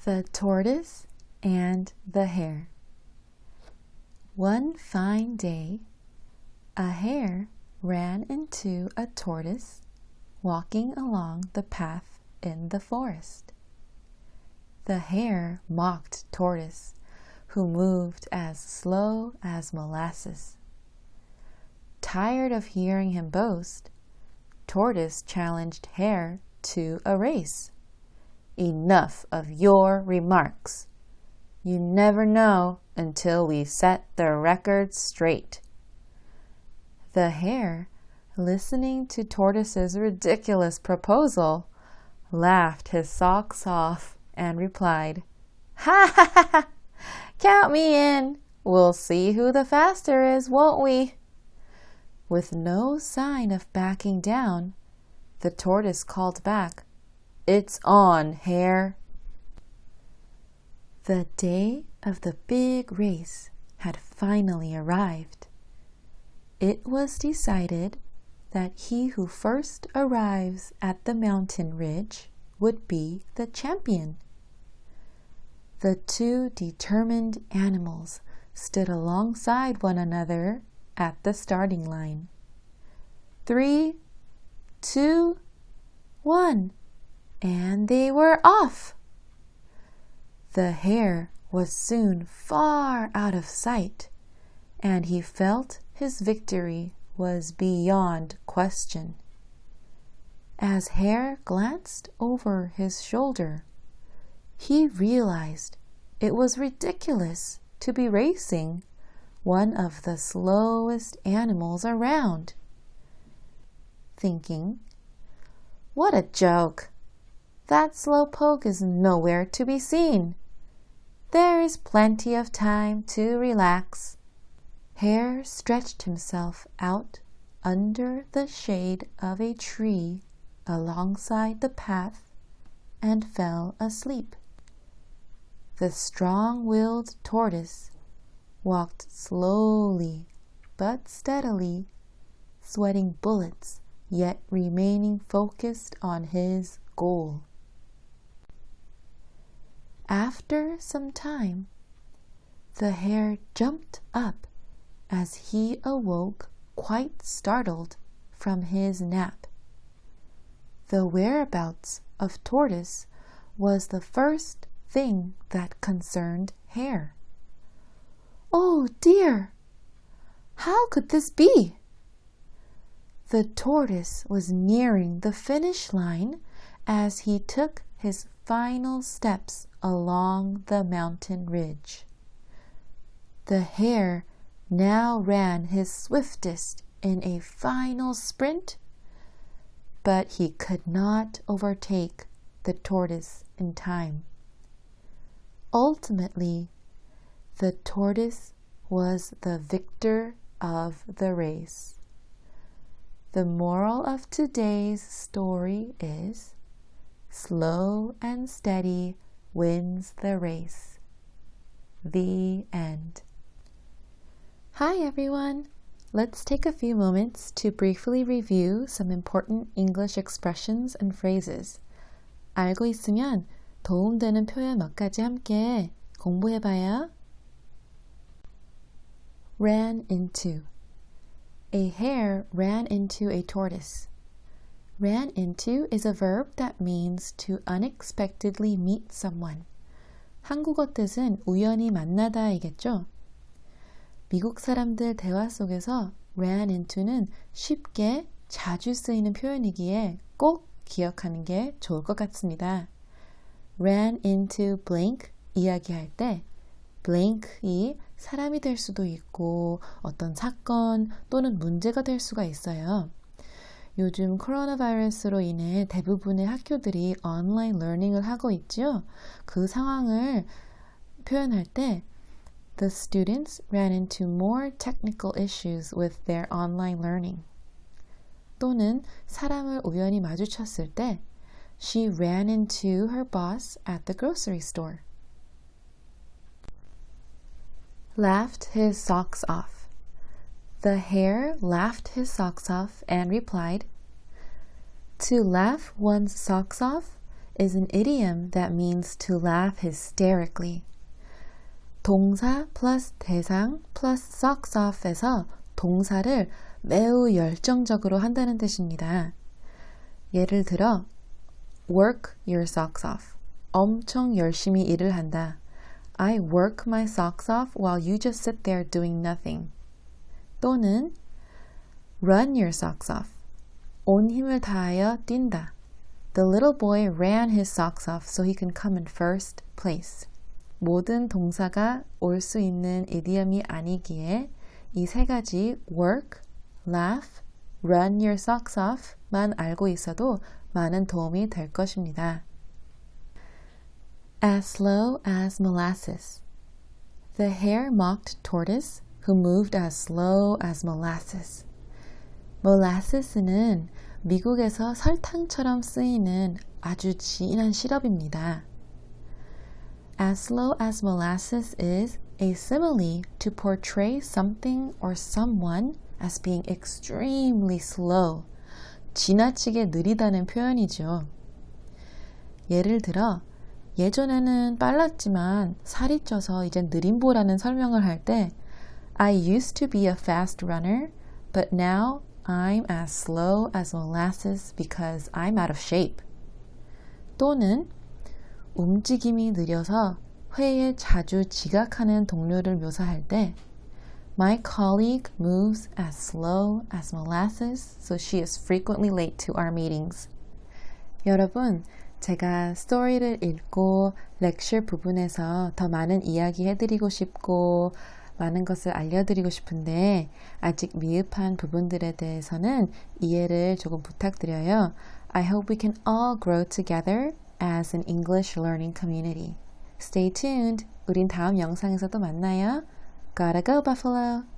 The Tortoise and the Hare. One fine day, a hare ran into a tortoise walking along the path in the forest. The hare mocked Tortoise, who moved as slow as molasses. Tired of hearing him boast, Tortoise challenged Hare to a race. "Enough of your remarks. You never know until we set the record straight." The hare, listening to Tortoise's ridiculous proposal, laughed his socks off and replied, "Ha ha ha ha! Count me in. We'll see who the faster is, won't we?" With no sign of backing down, the tortoise called back, "It's on, Hare." The day of the big race had finally arrived. It was decided that he who first arrives at the mountain ridge would be the champion. The two determined animals stood alongside one another at the starting line. 3, 2, 1, and they were off. The hare was soon far out of sight, and he felt his victory was beyond question. As Hare glanced over his shoulder, he realized it was ridiculous to be racing one of the slowest animals around. Thinking, "What a joke! That slowpoke is nowhere to be seen. There is plenty of time to relax." Hare stretched himself out under the shade of a tree alongside the path and fell asleep. The strong-willed tortoise walked slowly but steadily, sweating bullets, yet remaining focused on his goal. After some time, the hare jumped up as he awoke quite startled from his nap. The whereabouts of Tortoise was the first thing that concerned Hare. "Oh dear! How could this be?" The tortoise was nearing the finish line as he took his final steps along the mountain ridge. The hare now ran his swiftest in a final sprint, but he could not overtake the tortoise in time. Ultimately, the tortoise was the victor of the race. The moral of today's story is, slow and steady wins the race. The end. Hi everyone! Let's take a few moments to briefly review some important English expressions and phrases. 알고 있으면 도움되는 표현 몇 가지 함께 공부해봐요. Ran into. A hare ran into a tortoise. Ran into is a verb that means to unexpectedly meet someone. 한국어 뜻은 우연히 만나다이겠죠? 미국 사람들 대화 속에서 ran into는 쉽게 자주 쓰이는 표현이기에 꼭 기억하는 게 좋을 것 같습니다. ran into blank 이야기할 때 blank이 사람이 될 수도 있고 어떤 사건 또는 문제가 될 수가 있어요. 요즘 코로나 바이러스로 인해 대부분의 학교들이 온라인 러닝을 하고 있죠. 그 상황을 표현할 때 The students ran into more technical issues with their online learning. 또는 사람을 우연히 마주쳤을 때 She ran into her boss at the grocery store. Laughed his socks off. The hare laughed his socks off and replied, "To laugh one's socks off is an idiom that means to laugh hysterically. 동사 플러스 대상 플러스 socks off에서 동사를 매우 열정적으로 한다는 뜻입니다. 예를 들어 work your socks off. 엄청 열심히 일을 한다. I work my socks off while you just sit there doing nothing. 또는 run your socks off. 온 힘을 다하여 뛴다. The little boy ran his socks off so he can come in first place. 모든 동사가 올 수 있는 이디엄이 아니기에 이 세 가지 work, laugh, run your socks off만 알고 있어도 많은 도움이 될 것입니다. As slow as molasses. The hare mocked Tortoise, who moved as slow as molasses. molasses는 미국에서 설탕처럼 쓰이는 아주 진한 시럽입니다. As slow as molasses is a simile to portray something or someone as being extremely slow. 지나치게 느리다는 표현이죠. 예를 들어 예전에는 빨랐지만 살이 쪄서 이젠 느림보라는 설명을 할 때 I used to be a fast runner, but now I'm as slow as molasses because I'm out of shape. 또는 움직임이 느려서 회의에 자주 지각하는 동료를 묘사할 때 My colleague moves as slow as molasses, so she is frequently late to our meetings. 여러분, 제가 스토리를 읽고 렉처 부분에서 더 많은 이야기 해드리고 싶고 많은 것을 알려드리고 싶은데 아직 미흡한 부분들에 대해서는 이해를 조금 부탁드려요. I hope we can all grow together as an English learning community. Stay tuned. 우린 다음 영상에서 또 만나요. Gotta go, Buffalo!